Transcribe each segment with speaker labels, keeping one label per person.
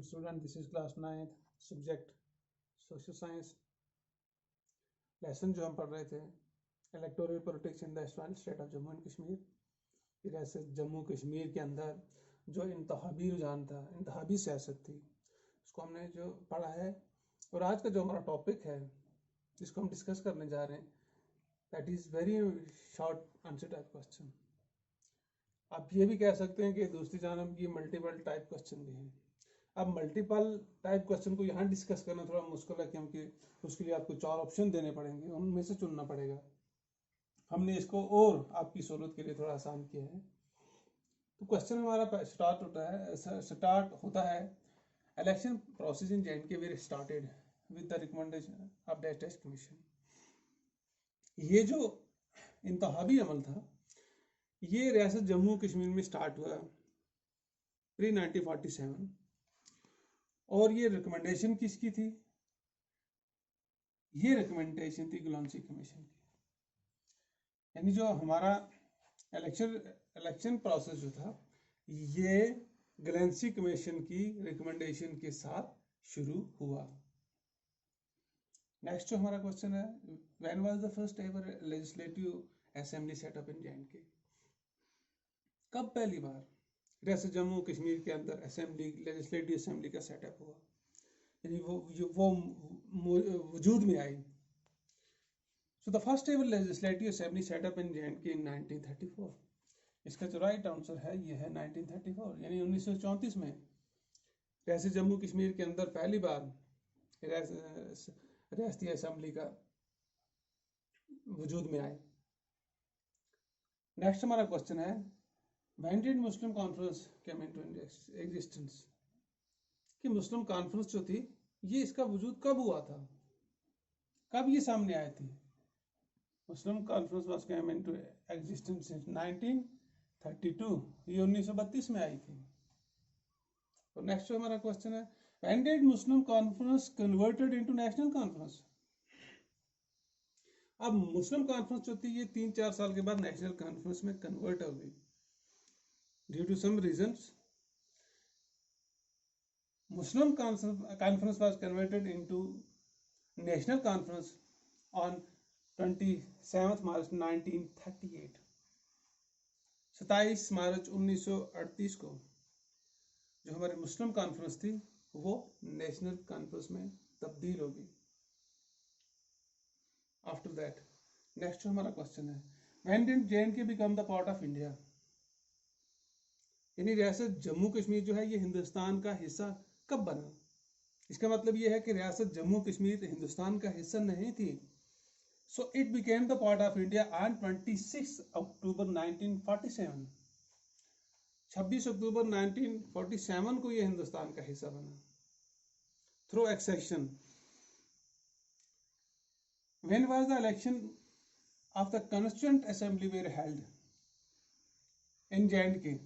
Speaker 1: Student, this is class 9th subject social science. Lesson जो हम पढ़ रहे थे electoral politics in the Islamic state of Jammu and Kashmir. फिर ऐसे जम्मू कश्मीर के अंदर जो इंतखाबी रुझान था, इंतखाबी सियासत थी, उसको हमने जो पढ़ा है। और आज का जो हमारा टॉपिक है जिसको हम डिस्कस करने जा रहे हैं, that is very short answer type question. आप ये भी कह सकते हैं कि दूसरी जानब ये मल्टीपल टाइप क्वेश्चन भी हैं। अब मल्टीपल टाइप क्वेश्चन को यहाँ डिस्कस करना थोड़ा मुश्किल है, क्योंकि उसके लिए आपको 4 ऑप्शन देने पड़ेंगे, उनमें से चुनना पड़ेगा। हमने इसको और आपकी सहूलत के लिए थोड़ा आसान किया है। तो क्वेश्चन हमारा स्टार्ट होता है election process in J&K were started with the recommendation of that test commission. ये जो इंतखाबी अमल था ये रियासत जम्मू कश्मीर में स्टार्ट हुआ प्री 1947 और ये रिकमेंडेशन किसकी थी? ये रिकमेंडेशन थी ग्लांसी कमीशन की। यानी जो हमारा इलेक्शन प्रोसेस जो था ये ग्लांसी कमीशन की रिकमेंडेशन के साथ शुरू हुआ। नेक्स्ट जो हमारा क्वेश्चन है, when was the first ever legislative assembly setup in J&K? कब पहली बार रियासत जम्मू कश्मीर के अंदर लेजिस्लेटिव असेंबली का सेटअप हुआ, यानी वो वजूद में आई? So the first ever legislative assembly set up in J&K in 1934. इसका जो राइट आंसर है ये है 1934, यानी 1934 में रियासत जम्मू कश्मीर के अंदर पहली बार रियासती असेंबली का वजूद में आए। नेक्स्ट हमारा क्वेश्चन है, When did Muslim Conference came into existence? कि मुस्लिम कॉन्फ्रेंस जो थी ये इसका वजूद कब हुआ था, कब ये सामने आई थी? Muslim conference was came into existence in 1932, ये 1932 में आई थी। और नेक्स्ट हमारा क्वेश्चन है, when did Muslim conference converted into National conference? अब मुस्लिम कॉन्फ्रेंस जो थी ये 3-4 साल के बाद नेशनल कॉन्फ्रेंस में कन्वर्ट हो गई due to some reasons. Muslim conference was converted into National Conference on 27 March 1938। 27 March 1938 को जो हमारी मुस्लिम कॉन्फ्रेंस थी वो नेशनल कॉन्फ्रेंस में तब्दील होगी। आफ्टर दैट नेक्स्ट हमारा क्वेश्चन है, when did J&K become the part of India? यानी रियासत जम्मू कश्मीर जो है ये हिंदुस्तान का हिस्सा कब बना? इसका मतलब ये है कि रियासत जम्मू कश्मीर हिंदुस्तान का हिस्सा नहीं थी। So it became the part of India on 26 October 1947. 26 अक्टूबर 1947 को ये हिंदुस्तान का हिस्सा बना through accession. When was the election of the Constituent Assembly were held in J&K?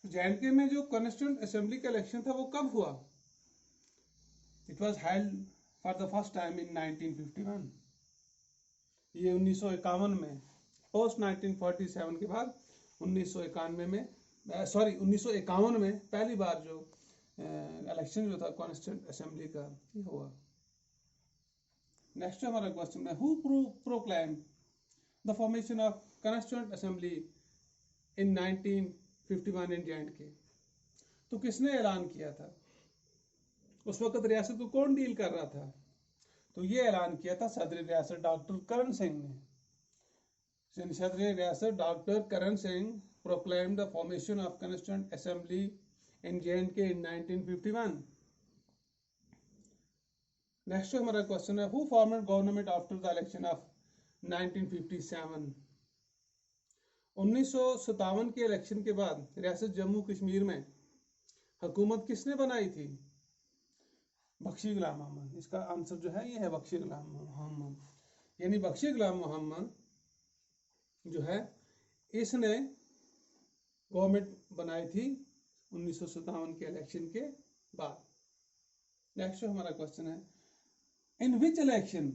Speaker 1: J&K में जो कॉन्स्टिट्यूएंट असेंबली का इलेक्शन था वो कब हुआ? It was held for the first time in 1951। ये 1951 में, पोस्ट 1947 के बाद 1951 में 1951 में पहली बार जो इलेक्शन जो था कॉन्स्टिट्यूएंट असेंबली का ये हुआ। नेक्स्ट हमारा क्वेश्चन है, who proclaimed the formation of constituent assembly in 1951 in J&K? तो किसने ऐलान किया था? उस वक्त रियासत को कौन डील कर रहा था? तो ये ऐलान किया था सदर रियासत डॉक्टर करण सिंह ने। सदर रियासत doctor Karan Singh proclaimed the formation of constituent assembly in J&K in 1951। Next हमारा क्वेश्चन है, who formed government after the election of 1957? 1957 के इलेक्शन के बाद रियासत जम्मू कश्मीर में हुकूमत किसने बनाई थी? बख्शी गुलाम मोहम्मद। इसका आंसर जो है ये है बख्शी गुलाम मोहम्मद। यानी बख्शी गुलाम मोहम्मद जो है इसने गवर्नमेंट बनाई थी 1957 के इलेक्शन के बाद। नेक्स्ट हमारा क्वेश्चन है, in which election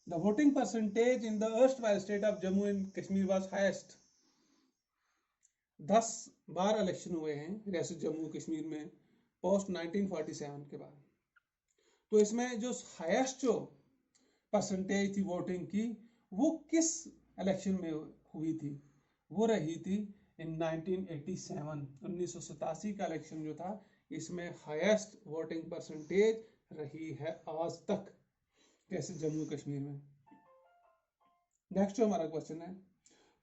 Speaker 1: The voting percentage in the erstwhile state of Jammu and Kashmir was highest. 10 bar election हुए हैं रियासत जम्मू कश्मीर में पोस्ट 1947 के बाद। तो इसमें जो हाईएस्ट जो परसेंटेज थी वोटिंग की वो किस इलेक्शन में हुई थी? वो रही थी इन 1987 1987 का इलेक्शन जो था, इसमें हाईएस्ट वोटिंग परसेंटेज रही है आज तक कैसे जम्मू कश्मीर में। नेक्स्ट जो हमारा क्वेश्चन है,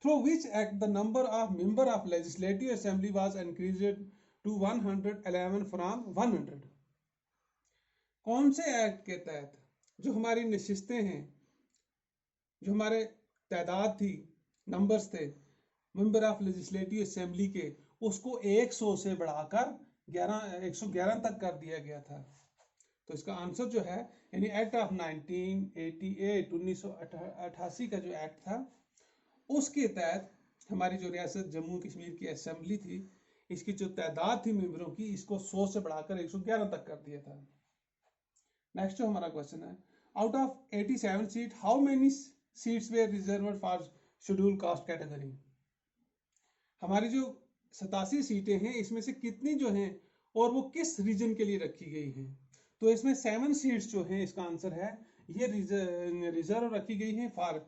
Speaker 1: through which act the number of member of legislative assembly was increased to 111 from 100? कौन से एक्ट के तहत जो हमारी नशिस्तें हैं, जो हमारे तादाद थी, नंबर्स थे मेंबर ऑफ लेजिस्लेटिव असेंबली के, उसको 100 से बढ़ाकर 111 तक कर दिया गया था? तो इसका आंसर जो है यानी एक्ट ऑफ 1988 1988 का जो एक्ट था उसके तहत हमारी जो रियासत जम्मू कश्मीर की असेंबली थी, इसकी जो तादाद थी मेंबरों की, इसको 100 से बढ़ाकर 111 तक कर दिया था। नेक्स्ट जो हमारा क्वेश्चन है, out of 87 seat how many seats were reserved for scheduled caste category? हमारी जो 87 सीटें हैं इसमें से कितनी जो हैं और वो किस रीजन के लिए रखी गई हैं? तो इसमें 7 सीट्स जो हैं, इसका आंसर है ये रिजर्व रखी गई हैं फॉर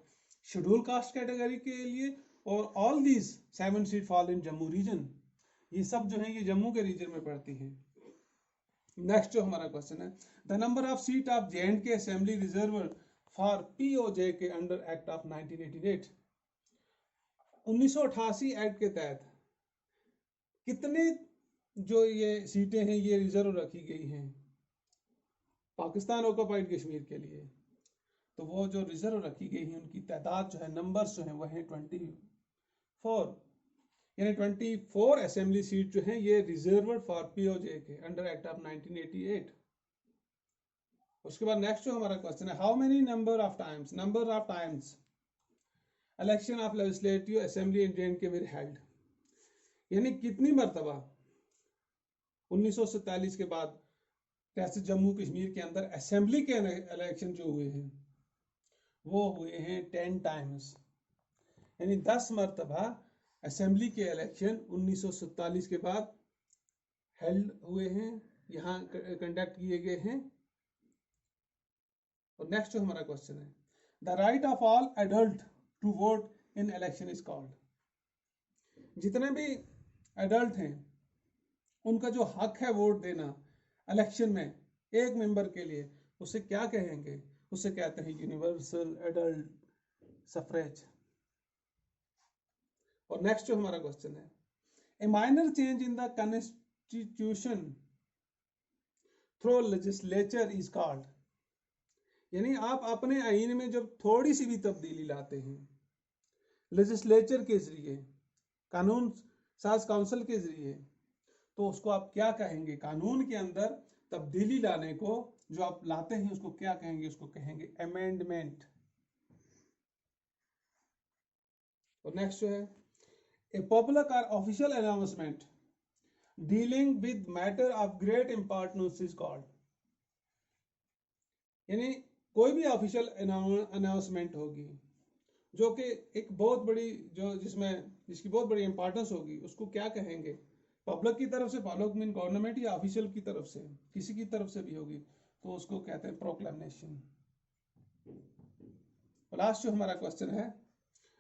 Speaker 1: शेड्यूल कास्ट कैटेगरी के लिए, और all these 7 seat fall in Jammu region. ये सब जो है ये जम्मू के रीजन में पड़ती हैं। नेक्स्ट जो हमारा क्वेश्चन है, the number of seat of J&K assembly reserve for POJ के अंडर एक्ट ऑफ 1988। 1988 एक्ट के तहत कितने जो ये सीटें हैं ये रिजर्व रखी गई हैं पाकिस्तान ऑक्युपाइड कश्मीर के लिए? तो वो जो रिजर्व रखी गई है उनकी तादाद जो है, नंबर्स जो है वो है 24, यानी 24 असेंबली सीट जो है ये रिजर्व्ड फॉर POJ के अंडर एक्ट ऑफ 1988। उसके बाद नेक्स्ट जो हमारा क्वेश्चन है, how many number of times election of legislative assembly in J&K were held? यानी कितनी मरतबा 1947 के बाद रियासत जम्मू कश्मीर के अंदर असेंबली के इलेक्शन जो हुए हैं वो हुए हैं 10 टाइम्स, यानी 10 मरतबा असेंबली के इलेक्शन 1947 के बाद हेल्ड हुए हैं, यहाँ कंडक्ट किए गए हैं। और नेक्स्ट जो हमारा क्वेश्चन है, the right of all adult to vote in election is called? जितने भी एडल्ट हैं उनका जो हक है वोट देना इलेक्शन में एक मेंबर के लिए, उसे क्या कहेंगे? उसे कहते हैं यूनिवर्सल एडल्ट सफरेज। और नेक्स्ट जो हमारा क्वेश्चन है, ए minor change in the constitution through legislature is called? यानी आप अपने आईन में जब थोड़ी सी भी तब्दीली लाते हैं लेजिस्लेचर के जरिए, कानून साज काउंसिल के जरिए, तो उसको आप क्या कहेंगे? कानून के अंदर तब्दीली लाने को जो आप लाते हैं उसको क्या कहेंगे? उसको कहेंगे अमेंडमेंट। और नेक्स्ट जो है, ए पब्लिक और official announcement dealing with matter of great importance is called? यानी कोई भी ऑफिशियल अनाउंसमेंट होगी जो कि एक बहुत बड़ी जिसकी बहुत बड़ी इंपॉर्टेंस होगी, उसको क्या कहेंगे? पब्लिक की तरफ से, पब्लिक मीन गवर्नमेंट या ऑफिशियल की तरफ से, किसी की तरफ से भी होगी तो उसको कहते हैं प्रोक्लेमेशन। लास्ट जो हमारा क्वेश्चन है,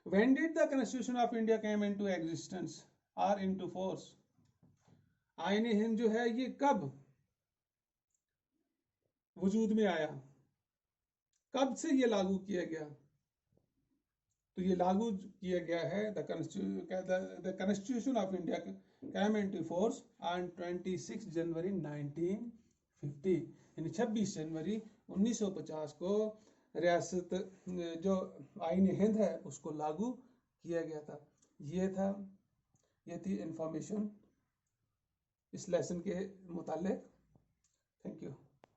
Speaker 1: when did the constitution of India came into existence और इनटू फोर्स? आईन हिंद जो है ये कब वजूद में आया, कब से ये लागू किया गया? तो ये लागू किया गया है the constitution of India came into force on 26 जनवरी 1950, यानी 26 जनवरी 1950 को रियासत जो आईन हिंद है उसको लागू किया गया था। ये थी इंफॉर्मेशन इस लेसन के मुतालिक। Thank you.